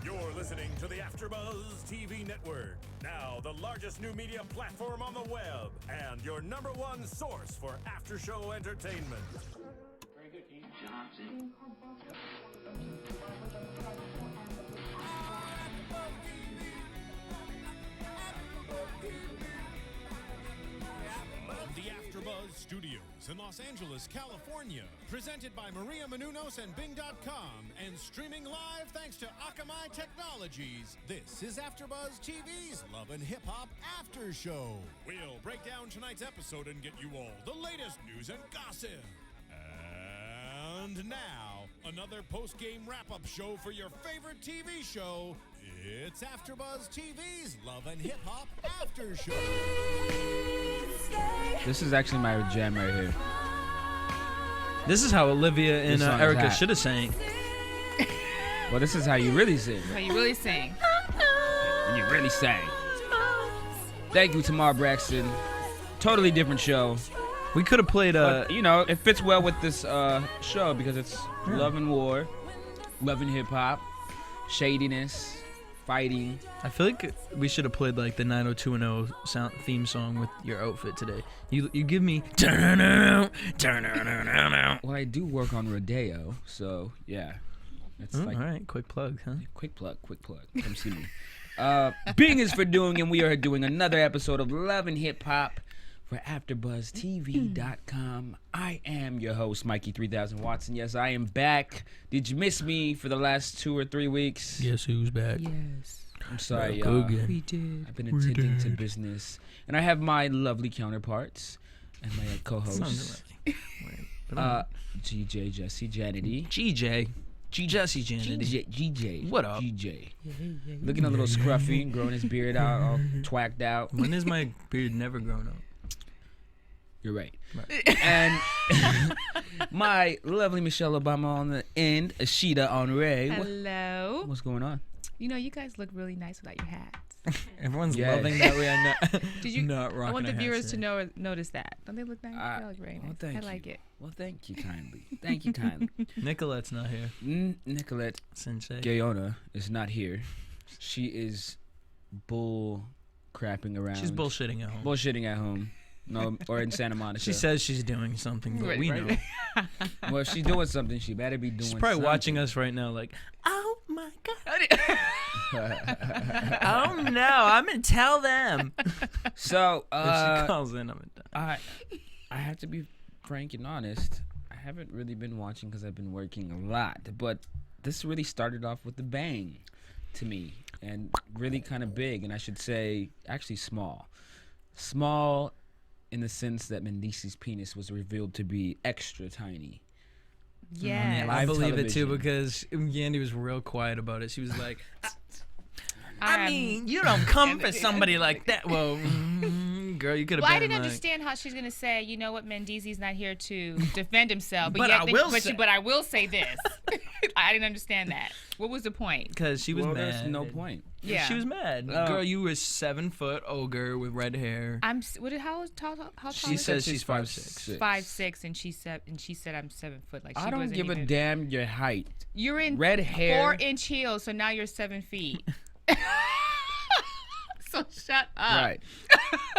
You're listening to the AfterBuzz TV network, now the largest new media platform on the web, and your #1 source for after-show entertainment. Very good, Ian Johnson. The AfterBuzz Studios in Los Angeles, California, presented by Maria Menounos and Bing.com, and streaming live thanks to Akamai Technologies. This is AfterBuzz TV's Love and Hip Hop After Show. We'll break down tonight's episode and get you all the latest news and gossip. And now, another post-game wrap-up show for your favorite TV show. It's AfterBuzz TV's Love and Hip Hop After Show. This is actually my jam right here. This is how Olivia and Erica should have sang. Well, this is how you really sing. How you really sing. When you really sang. Thank you, Tamar Braxton. Totally different show. We could have played But, it fits well with this show because it's love and war, love and hip hop, shadiness, fighting. I feel like we should have played like the 90210 sound theme song with your outfit today. You give me. Well, I do work on Rodeo, so yeah. It's All right, quick plug, huh? Quick plug. Come see me. Bing is for doing, and we are doing another episode of Love and Hip Hop for AfterBuzzTV.com. I am your host, Mykee 3000 Wattz, and yes, I am back. Did you miss me for the last 2 or 3 weeks? Guess who's back? Yes. I'm sorry, We did. I've been attending to business, and I have my lovely counterparts and my co-hosts, DJ Jesse Janedy. GJ Jesse Janedy. GJ. What up? GJ. Looking a little scruffy, growing his beard out, all twacked out. When is my beard never grown up? You're right. And my lovely Michelle Obama on the end, Ashida Onrae. Hello. What's going on? You know, you guys look really nice without your hats. Everyone's Yes. loving that we are not. Did you? Not rocking I want the a hat viewers to today. notice that. Don't they look nice? They look very nice. Well, thank I you. like it. Well, thank you kindly. Thank you kindly. Nicolette's not here. Nicolette Sensei. Gayona is not here. She is bull crapping around. She's bullshitting at home. Bullshitting at home. No, or in Santa Monica. She says she's doing something, but we know. Well, if she's doing something, she better be doing She's probably something. watching us right now like, oh my God. Oh no, I'm going to tell them. So, If she calls in, I'm going to I have to be frank and honest. I haven't really been watching because I've been working a lot. But this really started off with a bang to me, and really kind of big, and I should say actually small. Small in the sense that Mendice's penis was revealed to be extra tiny. Yeah. I Live believe it too television. because Yandy was real quiet about it. She was like, I Um, mean, you don't come for somebody like that. Well, girl, you could have Well, been I didn't like, understand how she's gonna say, you know what, Mendice's not here to defend himself, But yet I will say- but I will say this. I didn't understand that. What was the point? because she was Well, mad. there's no point. Yeah. She was mad. Girl, you were 7 foot ogre with red hair. How tall? She is says she? she's 5'6". 5'6", and she said I'm 7 foot. Like she I don't wasn't give a even- damn your height. You're in Red hair. 4-inch heels, so now you're 7 feet. So shut up. Right.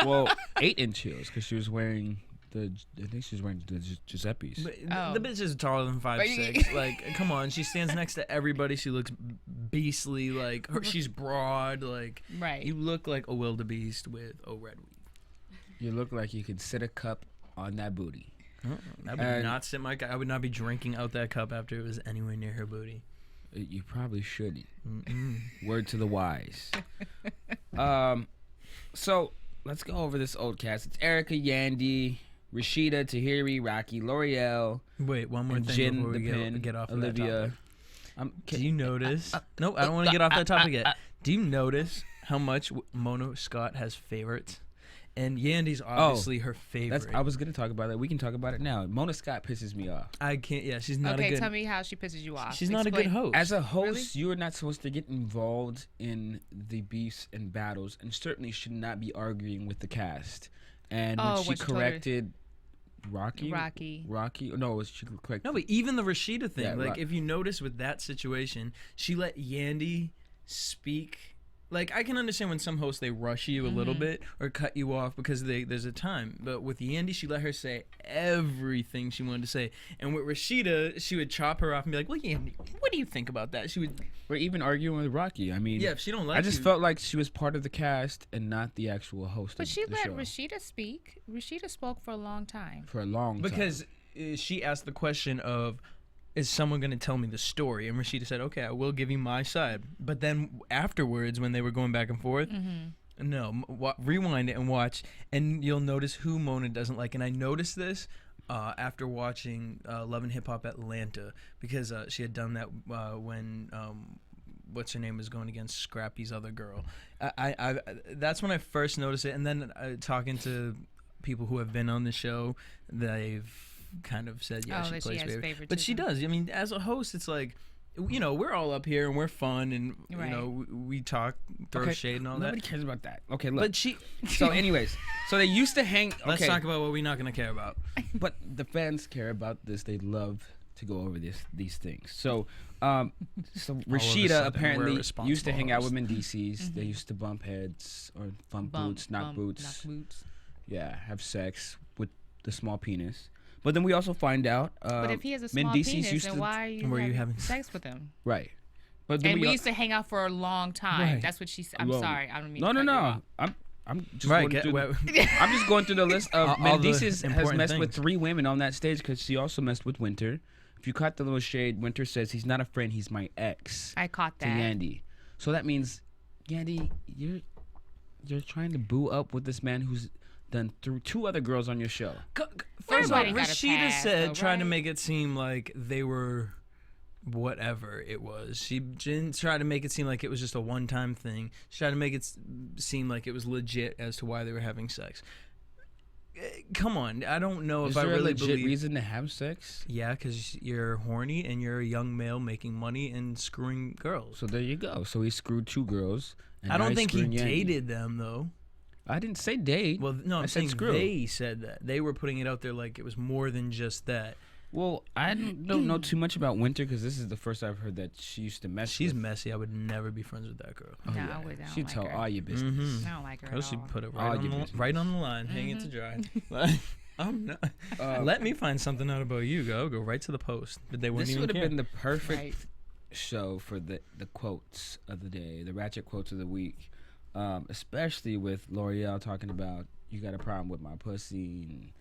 Well, 8-inch heels because she was wearing I think she was wearing the Giuseppe's. But Oh. the bitch is taller than 5'6". Like, come on. She stands next to everybody. She looks beastly. Like, she's broad. Like, Right. you look like a wildebeest with a red weave. You look like you could sit a cup on that booty. I would not sit my. I would not be drinking out that cup after it was anywhere near her booty. You probably shouldn't. Word to the wise. So let's go over this old cast. It's Erica, Yandy, Rashida, Tahiri, Rocky, L'Oreal, Wait, one more and thing Jin before the we Pin, get off of that Olivia. topic. Do you notice? Nope, I don't want to get off that topic yet. Do you notice how much Mona Scott has favorites? And Yandy's obviously her favorite. I was gonna talk about that. We can talk about it now. Mona Scott pisses me off. I can't. Yeah, she's not a Okay, good. tell me how she pisses you off. She's not a good Explain. host. As a host, you are not supposed to get involved in the beefs and battles, and certainly should not be arguing with the cast. And when she when she told her- corrected Rocky. No, she corrected. No, but even the Rashida thing, Yeah, like right. if you notice with that situation, she let Yandy speak. Like, I can understand when some hosts, they rush you a little bit or cut you off because there's a time. But with Yandy, she let her say everything she wanted to say. And with Rashida, she would chop her off and be like, well, Yandy, what do you think about that? She would... We're even arguing with Rocky. I mean, Yeah, if she don't like I just you- felt like she was part of the cast and not the actual host But of she the let show Rashida speak. Rashida spoke for a long time. for a long time. Because she asked the question of, is someone going to tell me the story? And Rashida said, okay, I will give you my side. But then afterwards, when they were going back and forth, no, rewind it and watch, and you'll notice who Mona doesn't like. And I noticed this after watching Love and Hip Hop Atlanta, because she had done that when what's her name was going against Scrappy's other girl. I that's when I first noticed it. And then talking to people who have been on the show, they've kind of said, yeah, she that plays she has favorite. favoritism. But she does. I mean, as a host, it's like, you know, we're all up here and we're fun and, Right. you know, we talk, throw shade and all Nobody that. cares about that. Okay, look. But she... So, anyways, so they used to hang. Let's okay, talk about what we're not going to care about. but the fans care about this. They love to go over these things. So, Rashida sudden, we're apparently responsible used to hang out with hosts. Mendices. They used to bump heads or bump boots, knock boots. Knock boots. Yeah, have sex with the small penis. But then we also find out. But if he has a small Mendices penis, used then to, why are Were you you having having sex with him? right? But then And we al- used to hang out for a long time. Right. That's what she said. I'm Long. sorry. I don't mean No, to no, cut you no. off. I'm just Right, going get- through. well- I'm just going through the list of All the Mendices has important messed with things. 3 women on that stage because she also messed with Winter. If you caught the little shade, Winter says he's not a friend, he's my ex. I caught To that. Yandy. So that means, Yandy, you're trying to boo up with this man who's done through 2 other girls on your show. First of all, Everybody got a Rashida pass, said, though, trying to right? make it seem like they were whatever it was. She didn't try to make it seem like it was just a one-time thing. She tried to make it seem like it was legit as to why they were having sex. Come on, I don't know Is if I there a really legit believe. reason to have sex? Yeah, because you're horny and you're a young male making money and screwing girls. So there you go. So he screwed 2 girls. And I now don't he's think he screwing Yandy. dated them though. I didn't say date. Well, no, I'm I said saying screw. they said that. They were putting it out there like it was more than just that. Well, I don't know too much about Winter because this is the first I've heard that she used to mess. She's with. messy. I would never be friends with that girl. No, I would. I don't She'd like tell her. all your business. Mhm. I don't like her Girl, at she all. put it All right, your on the, business. right on the line, hang it to dry. Like, I'm not. Let me find something out about you. Go right to the post. But they wouldn't This even would have care. been the perfect Right. show for the quotes of the day, the ratchet quotes of the week, especially with L'Oreal talking about you got a problem with my pussy. And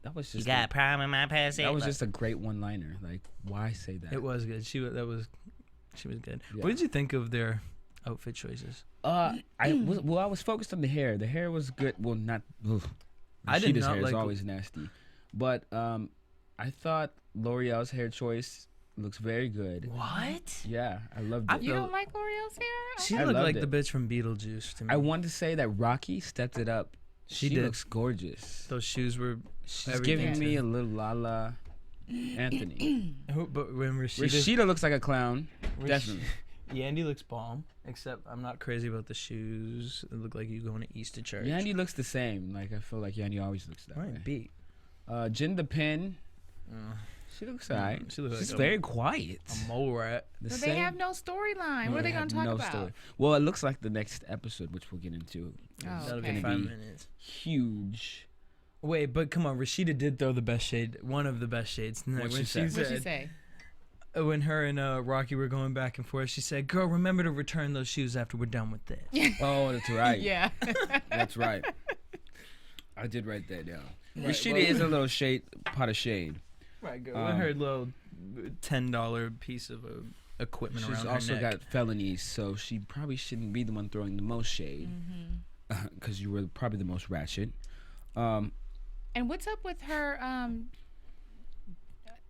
that was just a problem with my pussy? that was just a great one-liner. Like, why say that? It was good. She was good. Yeah. What did you think of their outfit choices? I was focused on the hair. The hair was good. Well, not. Ugh. I did Rashida's not hair like- is always nasty, but I thought L'Oreal's hair choice looks very good. What? Yeah, I loved I it. You feel- don't like L'Oreal's hair? She I looked loved like it. the bitch from Beetlejuice to me. I wanted to say that Rocky stepped it up. She She did. looks gorgeous. Those shoes were. She's everything giving me too. a little Lala Anthony. But when Rashida Rashida looks like a clown. Definitely. Yandy looks bomb. Except I'm not crazy about the shoes. It look like you going to Easter church. Yandy looks the same. Like, I feel like Yandy always looks that Right, way. beat. Jin the Pin. She looks alright. she looks She's like very quiet. A mole rat. The But they have no storyline. What are they have going to talk no about? story. Well, it looks like the next episode, which we'll get into, Oh, That'll okay. be gonna 5 be minutes. huge. Wait, but come on, Rashida did throw the best shade, one of the best shades tonight. What'd when she say? What'd she say? When her and Rocky were going back and forth, she said, "Girl, remember to return those shoes after we're done with this." Oh, that's right. Yeah. That's right. I did write that down. Right, Rashida well- is a little pot of shade. Right, girl. With her little $10 piece of equipment She's around her also neck. got felonies, so she probably shouldn't be the one throwing the most shade, because you were probably the most ratchet. And what's up with her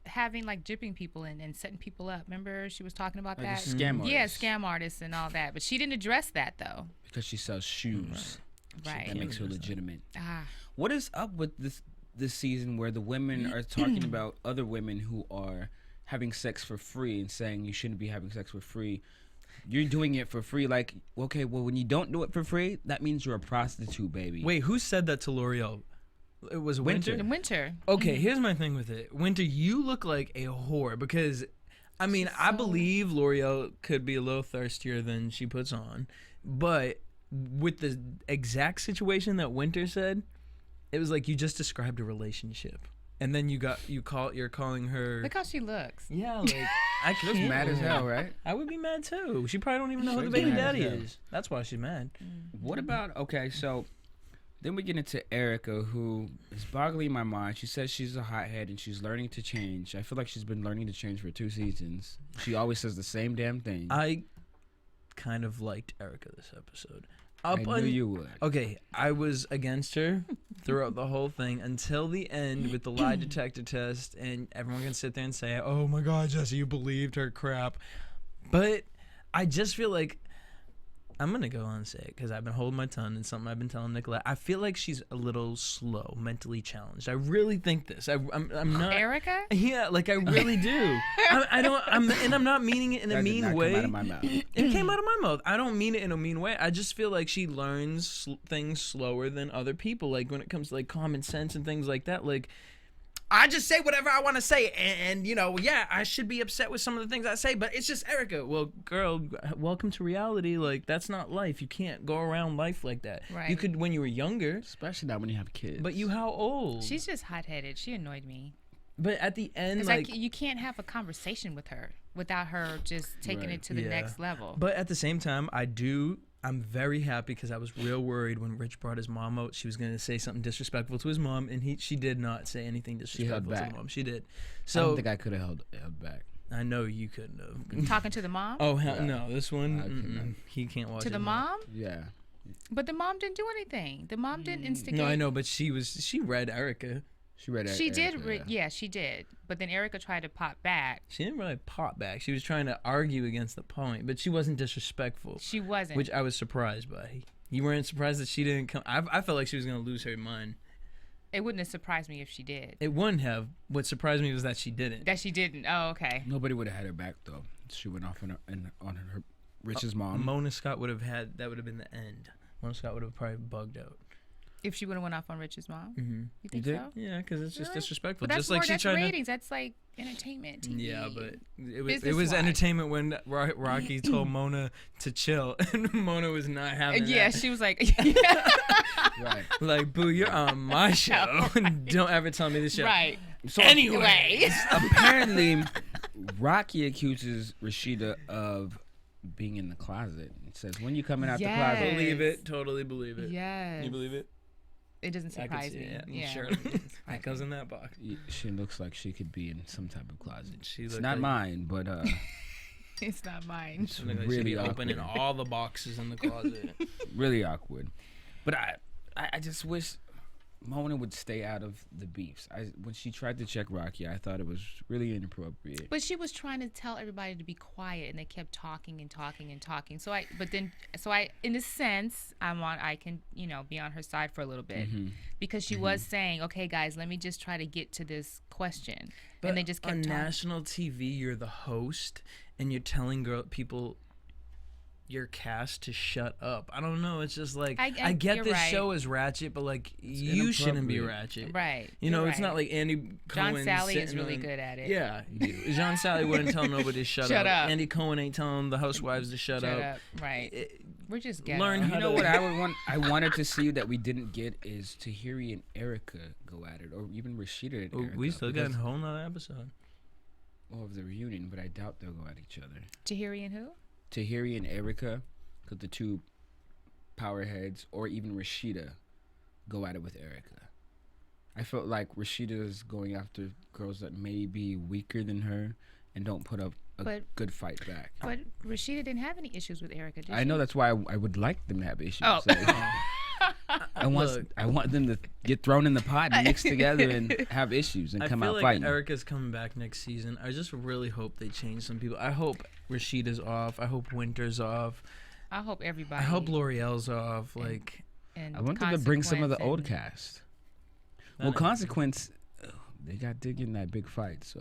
having like gypping people and setting people up? Remember she was talking about Like a that? scam Yeah, artist. scam artists and all that. But she didn't address that though. Because she sells shoes. Right. That makes her legitimate. Ah. What is up with this season where the women are talking about other women who are having sex for free and saying you shouldn't be having sex for free? You're doing it for free. Like, okay, well, when you don't do it for free, that means you're a prostitute, baby. Wait, who said that to L'Oreal? It was Winter. In winter. Okay, here's my thing with it. Winter, you look like a whore because I mean, She's I so- believe L'Oreal could be a little thirstier than she puts on, but with the exact situation that Winter said, it was like you just described a relationship, and then you're calling her. Look how she looks. Yeah, like I She looks can't. mad as hell, right? I would be mad too. She probably don't even know who the She's baby mad as daddy hell. is. That's why she's mad. What about, okay, so then we get into Erica, who is boggling my mind. She says she's a hothead and she's learning to change. I feel like she's been learning to change for 2 seasons. She always says the same damn thing. I kind of liked Erica this episode. I knew you would. Okay, I was against her throughout the whole thing until the end with the lie detector test, and everyone can sit there and say, "Oh my God, Jesse, you believed her crap," but I just feel like I'm gonna go on and say it because I've been holding my tongue and something I've been telling Nicolette. I feel like she's a little slow, mentally challenged. I really think this. I'm not. Erica? Yeah, like I really do. I'm not meaning it in a That did mean not way. come out of my mouth. It came out of my mouth. I don't mean it in a mean way. I just feel like she learns things slower than other people. Like when it comes to like common sense and things like that. Like I just say whatever I want to say, and yeah, I should be upset with some of the things I say, but it's just Erica. Well, girl, welcome to reality. Like that's not life. You can't go around life like that. Right. You could when you were younger, Especially not when you have kids. but you how old? She's just hot-headed. She annoyed me. But at the end, It's like like you can't have a conversation with her without her just taking Right. it to the Yeah. next level. But at the same time, I'm very happy because I was real worried when Rich brought his mom out. She was going to say something disrespectful to his mom, and she did not say anything disrespectful to back. the mom. She did. I So don't think I could have held back. I know you couldn't have. Talking to the mom? Oh Yeah. no, this one I couldn't. he can't watch To it. the mom? Yeah. But the mom didn't do anything. The mom didn't instigate. No, I know, but she read Erica. She read She did. Erica, Yeah, she did. But then Erica tried to pop back. She didn't really pop back. She was trying to argue against the point, but she wasn't disrespectful, She wasn't. which I was surprised by. You weren't surprised that she didn't come. I felt like she was going to lose her mind. It wouldn't have surprised me if she did. It wouldn't have. What surprised me was that she didn't. That she didn't. Oh, okay. Nobody would have had her back, though. She went off on her Rich's mom. Mona Scott would have had that would have been the end. Mona Scott would have probably bugged out. If she would have went off on Rich's mom, Mm-hmm. you think did? so? Yeah, because it's just Really? disrespectful. But that's Just like more. she That's tried ratings. That's like entertainment to. TV. Yeah, but it was Business-wise. entertainment when Rocky told Mona to chill, and Mona was not having Yeah, that. she was like, Right. Like, boo, you're on my show. Don't ever tell me this show. right. So Anyway. apparently, Rocky accuses Rashida of being in the closet. It says, when you coming out the Yes. closet? Believe it. Totally believe it. Yes. You believe it? It doesn't I can surprise see me. it. Yeah. Sure. That goes in that box. She looks like she could be in some type of closet. She It's looked not like- mine, but It's not mine. it's She looked like really she'd be awkward. opening all the boxes in the closet. Really awkward. But I just wish Mona would stay out of the beefs. When she tried to check Rocky, I thought it was really inappropriate. But she was trying to tell everybody to be quiet, and they kept talking and talking and talking. So I, in a sense, I can, be on her side for a little bit because she was saying, okay, guys, let me just try to get to this question, But and they just kept on talking. national TV, you're the host, and you're telling people your cast to shut up. I don't know. It's just like I get you're this right. show is ratchet, but like you shouldn't be inappropriate. ratchet. Right. You know, you're it's not right. like Andy John Cohen. Sally is sitting really on- good at it. Yeah, John Sally wouldn't tell nobody to shut Shut up. Andy Cohen ain't telling the housewives to shut up. Right. We're just ghetto. learn how You know to- what I wanted to see that we didn't get is Tahiri and Erica go at it, or even Rashida and Oh, Erica. we still got a because- whole nother episode. of the reunion, but I doubt they'll go at each other. Tahiri and who? Tahiri and Erica, because the two power heads, or even Rashida, go at it with Erica. I felt like Rashida's going after girls that may be weaker than her and don't put up a But- good fight back. But Rashida didn't have any issues with Erica, did I she? know that's why I would like them to have issues. Oh. I want them to get thrown in the pot and mixed together and have issues and I come feel out like fighting. Erica's coming back next season. I just really hope they change some people. I hope Rashida's off. I hope Winter's off. I hope everybody. I hope L'Oreal's off. Like, and I want them to bring some of the Consequence old and- cast. That Well, ain't- Consequence, they got dig in that big fight, so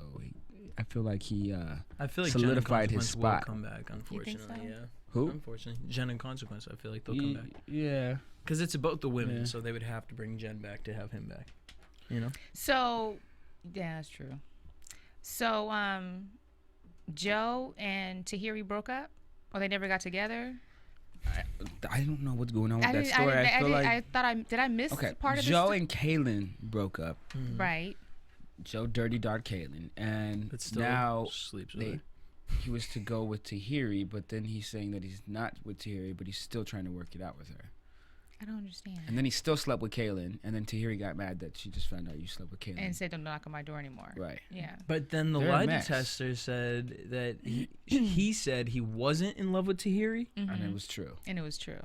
I feel like he I feel like solidified Jen and his Consequence will spot. come back. Unfortunately, so? yeah. Who? Unfortunately, Jen and Consequence. I feel like they'll come back Yeah. because it's about the women, Yeah. so they would have to bring Jen back to have him back. You know. So, yeah, that's true. So, Joe and Tahiri broke up, or they never got together? I don't know what's going on with that story. I thought I miss part of Joe this? and Kaylin broke up. Right. Joe dirty dart Kaylin, and But still now sleeps with her. he was to go with Tahiri, but then he's saying that he's not with Tahiri, but he's still trying to work it out with her. I don't understand. And then he still slept with Kaylin, and then Tahiri got mad that she just found out you slept with Kaylin. And said, don't knock on my door anymore. Right. Yeah. But then the They're a lie mess. detector said that he said he wasn't in love with Tahiri. And it was true. And it was true.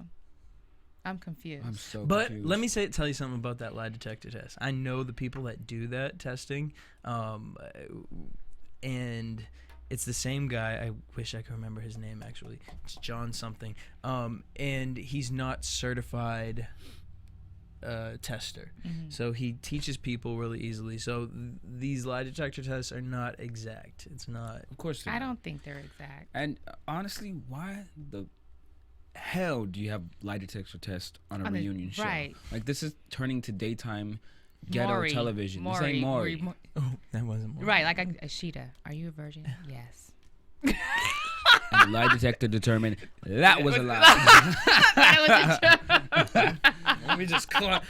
I'm confused. I'm so But confused. let me tell you something about that lie detector test. I know the people that do that testing, and it's the same guy. I wish I could remember his name, actually. It's John something. And he's not certified tester. So he teaches people really easily. So these lie detector tests are not exact. It's not. Of course I don't think they're exact. And honestly, why the hell do you have lie detector test on a reunion show? Right. Like, this is turning to daytime ghetto Maury. television. This ain't Maury. Oh, that wasn't more. Right, like Ashida, are you a virgin? Yes. And the lie detector determined that was a lie. We just spilled all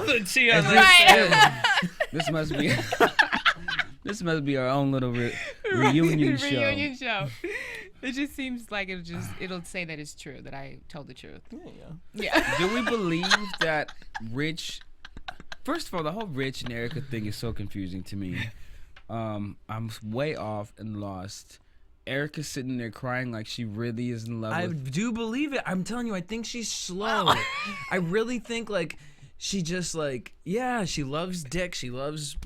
the tea on This must be our own little reunion show. Reunion show. It just seems like it'll say that it's true, that I told the truth. Yeah. Do we believe that Rich? First of all, the whole Rich and Erica thing is so confusing to me. I'm way off and lost. Erica's sitting there crying like she really is in love I with. do believe it. I'm telling you, I think she's slow. I really think like she just like she loves dick, she loves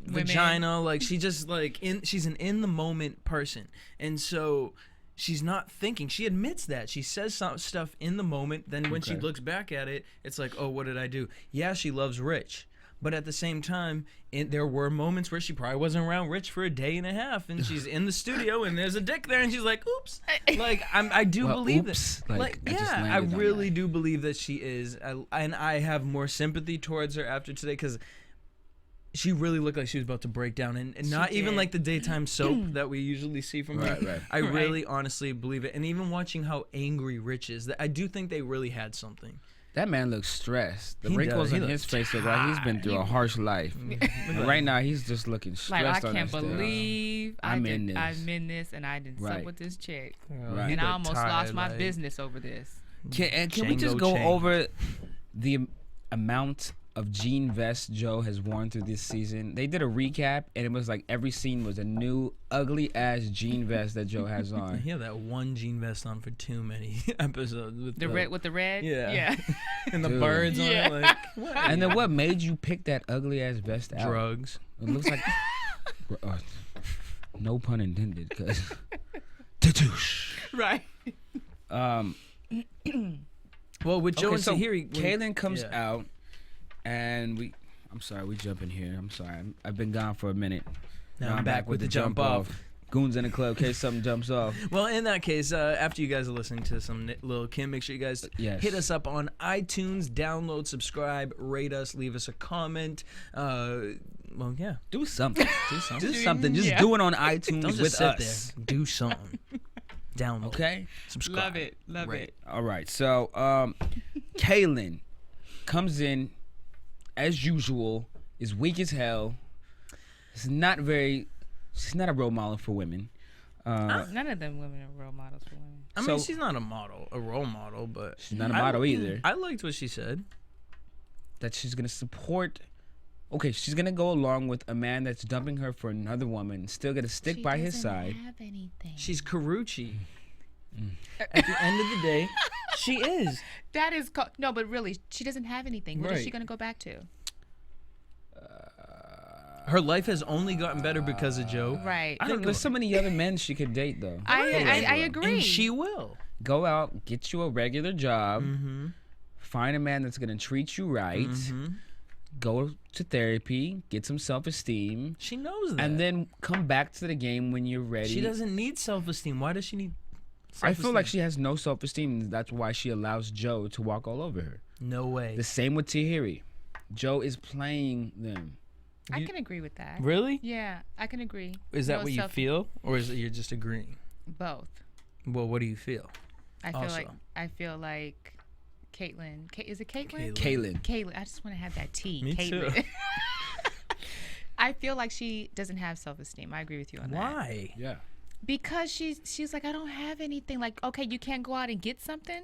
Women. vagina, like she just like she's an in the moment person, and so she's not thinking. She admits that she says some stuff in the moment. Then when she looks back at it, it's like, oh, what did I do? Yeah, she loves Rich. But at the same time, there were moments where she probably wasn't around Rich for a day and a half, and she's in the studio, and there's a dick there, and she's like, "Oops!" Like I do believe oops, that. like, I just I landed on really that. do believe that she is, and I have more sympathy towards her after today because she really looked like she was about to break down, and not even did. like the daytime soap that we usually see from her. Right. I really, honestly believe it, and even watching how angry Rich is, I do think they really had something. That man looks stressed. The He wrinkles does. He on his looks face look like he's been through a harsh life. And right now, he's just looking Like, stressed I on can't that stage. believe I'm in this. I'm in this, and I didn't suck Right. with this chick. Right. And I almost lost tired, my like- business over this. Can we just Django go chain. over the amount of jean vests Joe has worn through this season? They did a recap, and it was like every scene was a new ugly ass jean vest that Joe has on. He had that one jean vest on for too many episodes with The red with the red? Yeah. and the Dude. birds on it, like what? And then what made you pick that ugly ass vest out? Drugs. It looks like no pun intended, cause tatoosh. Right. Well, with Joe Okay, and so Tahiri, Kaylin comes yeah. out, and I'm sorry, we jump in here. I'm sorry, I've been gone for a minute. Now I'm back with the jump off. Goons in the club, in case something jumps off. Well, in that case, after you guys are listening to some Lil Kim, make sure you guys Yes. hit us up on iTunes, download, subscribe, rate us, leave us a comment. Well, yeah. Do something. Do something. Do something. Just Yeah. do it on iTunes Don't with just sit us. there. Do something. Download. Okay. Subscribe. Love it. Love Rate. it. All right. So, Kaylin comes in as usual. Is weak as hell. She's not a role model for women. None of them women are role models for women. I mean, So- she's not a role model, but She's not a model either. I liked what she said. That she's gonna support. Okay, she's gonna go along with a man that's dumping her for another woman. Still gonna stick by his side. Have anything. She's Karuchi. At the end of the day, she is. That is no, but really, she doesn't have anything. What is she Right. gonna go back to? Her life has only gotten better because of Joe. Right. I don't. There's so many other men she could date though. I agree. And she will. Go out, get you a regular job, Mm-hmm. find a man that's gonna treat you right. Go to therapy, get some self-esteem, She knows that. and then come back to the game when you're ready. she doesn't need self-esteem. Why does she need I feel like self-esteem? she has no self-esteem. That's why she allows Joe to walk all over her. No way. The same with Tahiri. Joe is playing them. I can agree with that. Really? Yeah, I can agree. Is that what you feel, or is it you're just agreeing? Both. Well, what do you feel? I feel like Caitlyn. Is it Caitlyn? Kaylin. I just want to have that T. Me Caitlyn. too. I feel like she doesn't have self-esteem. I agree with you on that. Why? Yeah. Because she's like, I don't have anything. Like, okay, you can't go out and get something.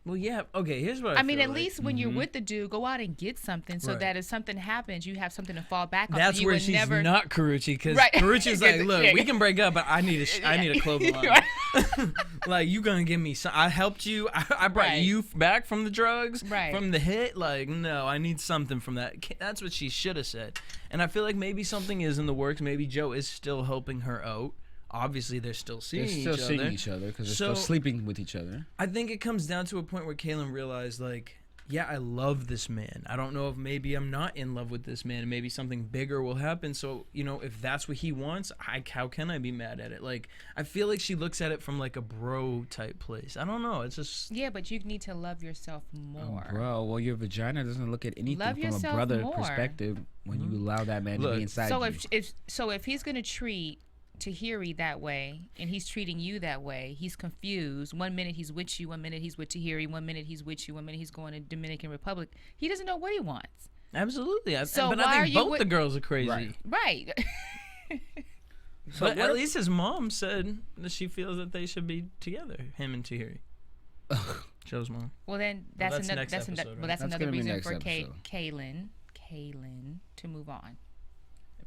Well, yeah. Okay, here's what I mean, feel at like. least when you're with the dude, go out and get something so Right. that if something happens, you have something to fall back on. That's so you where would she's never... not Karuchi, because Right. Karuchi's like, look, Yeah. we can break up, but I need a clothing line. Like, you gonna give me some? I helped you. I brought Right. you back from the drugs, Right. from the hit. Like, no, I need something from that. That's what she should have said. And I feel like maybe something is in the works. Maybe Joe is still helping her out. Obviously, they're still seeing each other. They're still seeing each other because they're still sleeping with each other. I think it comes down to a point where Kaylin realized, like, yeah, I love this man. I don't know if maybe I'm not in love with this man, and maybe something bigger will happen. So, you know, if that's what he wants, how can I be mad at it? Like, I feel like she looks at it from, like, a bro type place. I don't know. It's just... Yeah, but you need to love yourself more. Oh, bro, well, your vagina doesn't look at anything Love from a yourself brother more. perspective when you allow that man to be inside So you. if he's gonna treat Tahiri that way, and he's treating you that way, he's confused. 1 minute he's with you, 1 minute he's with Tahiri, 1 minute he's with you, 1 minute he's going to Dominican Republic. He doesn't know what he wants. Absolutely. So but why I are think you both with- the girls are crazy. Right. But at least his mom said that she feels that they should be together, him and Tahiri. Joe's mom. Well, then that's that's another next episode, right? that's That's another gonna be reason next for episode. Kaylin to move on.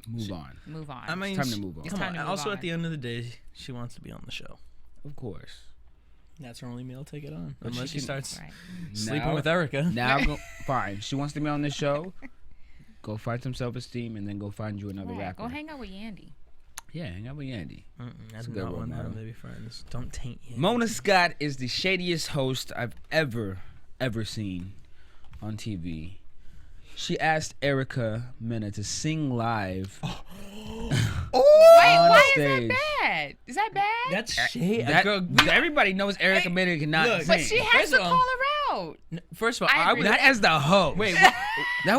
Move on. Move on. I mean, time to move on. It's Come time on. to move Also, on. at the end of the day, she wants to be on the show. Of course. That's her only meal ticket on. But Unless she she can- starts Right. sleeping Now- with Erica. Now, fine. She wants to be on the show. Go find some self-esteem and then go find you another Right. rapper. Go hang out with Yandy. Yeah, hang out with Yandy. That's a good not role one that model. may be friends. Don't taint you. Mona Scott is the shadiest host I've ever seen on TV. She asked Erica Mena to sing live. Wait, On why is stage. that bad? Is that bad? That's shade. That, Girl, everybody knows Erica Mena cannot look, sing. But she has First to of all- call her out. First of all, I I agree. would. Not as the host. Wait, that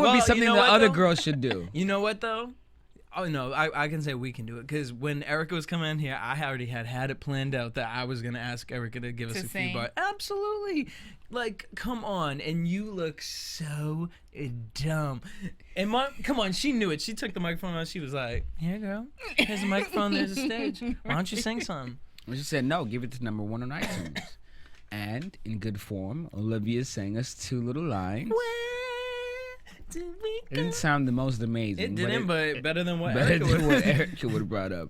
would be well, something you know the what, other though? girls should do. You know what though? Oh no, I can say we can do it because when Erica was coming in here, I already had it planned out that I was gonna ask Erica to give us To a sing? few bars. Absolutely, like come on, and you look so dumb. And come on, she knew it. She took the microphone out. She was like, "Here, girl, here's a microphone. There's a stage. Why don't you sing something?" And she said, no, give it to number 1 on iTunes. And in good form, Olivia sang us 2 little lines. Where did we It go? didn't sound the most amazing. It didn't, but better than what better Erica than would. what Erica would have brought up.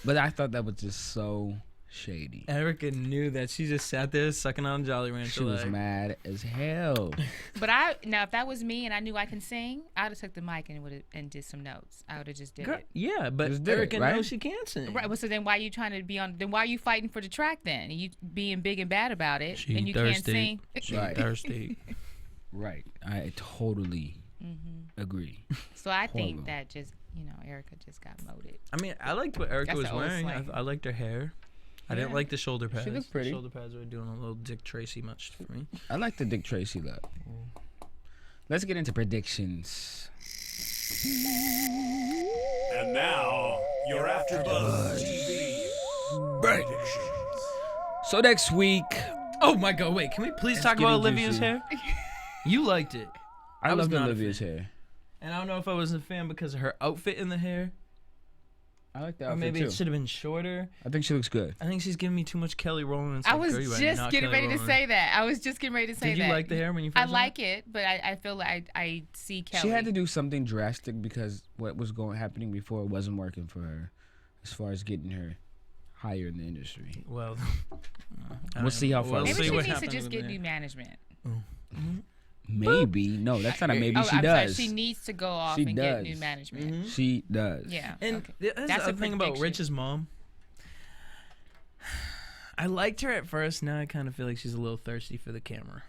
But I thought that was just so shady. Erica knew that. She just sat there sucking on Jolly Rancher. She was like, mad as hell. But if that was me and I knew I can sing, I'd have took the mic and did some notes. I would have just did Girl, it. yeah, but Just did it, Erica right? knows she can't sing. Right. Well, so then why are you trying to be on? Then why are you fighting for the track then? You being big and bad about it, She and you can't thirsty. sing. She Right. thirsty. Right. I totally agree. So I think Horrible. that just Erica just got moted. I mean, I liked what Erica That's was the old wearing. slang. I liked her hair. I didn't Yeah. like the shoulder pads. looked pretty. The shoulder pads were doing a little Dick Tracy much for me. I like the Dick Tracy look. Let's get into predictions. And now, your AfterBuzz TV predictions. So next week, Oh my God! Wait, can we please talk getting about Olivia's juicy. hair? You liked it, I was love not a Olivia's fan. hair. and I don't know if I was a fan because of her outfit in the hair, I like that or outfit maybe too. it should have been shorter. I think she looks good. I think she's giving me too much Kelly Rowland. I was just getting ready to say that. I was just getting ready to say Did that. you like the hair when you I first? like it, but I feel like I see Kelly. She had to do something drastic because what was happening before wasn't working for her, as far as getting her higher in the industry. Well, We'll see how far. We'll Maybe see she what needs to happens just with get that. new management. Maybe no, that's not a maybe. Oh, She I'm does. Sorry, she needs to go off She and get does. new management. Mm-hmm. She does. Yeah. And okay. that's That's the a other thing about prediction. Rich's mom. I liked her at first. Now I kind of feel like she's a little thirsty for the camera.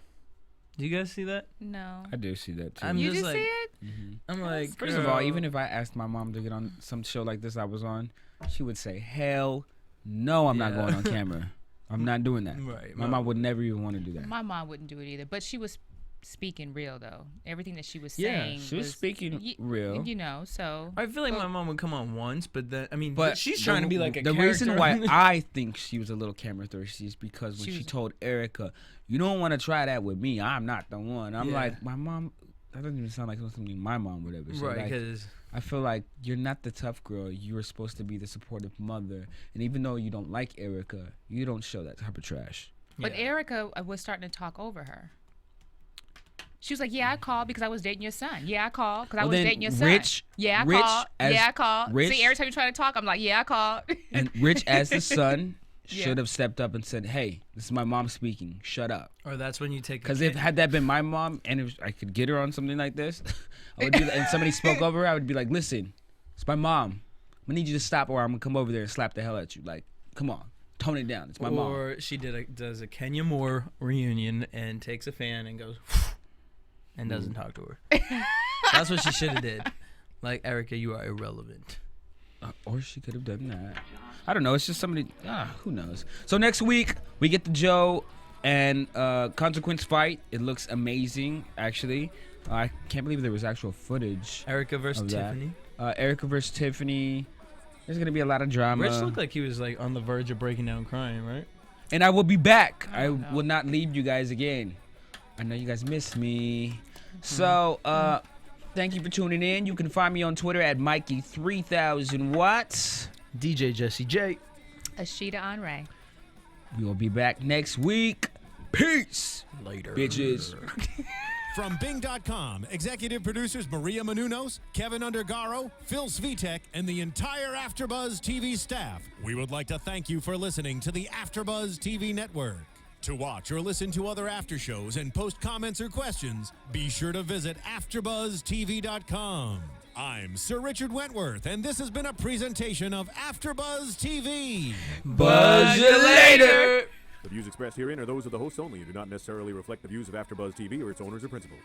Do you guys see that? No. I do see that too. I'm You just just like, see it? I'm like, First of all, girl. even if I asked my mom to get on some show like this I was on, she would say, "Hell, no, I'm not Yeah. going on camera. I'm not doing that." Right, My my- mom would never even want to do that. My mom wouldn't do it either, but she was speaking real though. Everything that she was Yeah, saying. she was speaking real. You know, so. I feel like my mom would come on once, but then I mean, But she's trying to be like a the character. reason why I think she was a little camera thirsty is because when She she was- told Erica, "You don't want to try that with me. I'm not the one." I'm Yeah. like, my mom. That doesn't even sound like something my mom would ever say. right? Like, Because I feel like you're not the tough girl. You were supposed to be the supportive mother. And even though you don't like Erica, you don't show that type of trash. But Erica was starting to talk over her. She was like, "Yeah, I called because I was dating your son. Yeah, I called because I Well, was then dating your son. Rich- yeah, I Rich called. as- Yeah, I called. Rich- See, every time you try to talk, I'm like, "Yeah, I called." And Rich, as the son, Yeah. should have stepped up and said, "Hey, this is my mom speaking. Shut up." or that's when you take. Because if had that been my mom and I could get her on something like this, I would be, and somebody spoke over her, I would be like, "Listen, it's my mom. I'm gonna need you to stop, or I'm gonna come over there and slap the hell at you. Like, come on, tone it down. It's my mom." or she does a Kenya Moore reunion and takes a fan and goes and doesn't talk to her. That's what she should have did. Like, Erica, you are irrelevant. Or she could have done that. I don't know. It's just somebody. Who knows? So next week we get the Joe and Consequence fight. It looks amazing, actually. I can't believe there was actual footage. Erica versus of that. Tiffany. Erica versus Tiffany. There's gonna be a lot of drama. Rich looked like he was like on the verge of breaking down crying, right? And I will be back. I don't know. will not leave you guys again. I know you guys miss me. Mm-hmm. So, thank you for tuning in. You can find me on Twitter at Mykee 3000 Watts. DJ Jesse J. Ashida Onrae. We will be back next week. Peace, Later. bitches. From Bing.com, executive producers Maria Menounos, Kevin Undergaro, Phil Svitek, and the entire AfterBuzz TV staff, we would like to thank you for listening to the AfterBuzz TV network. To watch or listen to other after shows and post comments or questions, be sure to visit AfterBuzzTV.com. I'm Sir Richard Wentworth, and this has been a presentation of AfterBuzz TV. Buzz you later. The views expressed herein are those of the hosts only and do not necessarily reflect the views of AfterBuzz TV or its owners or principals.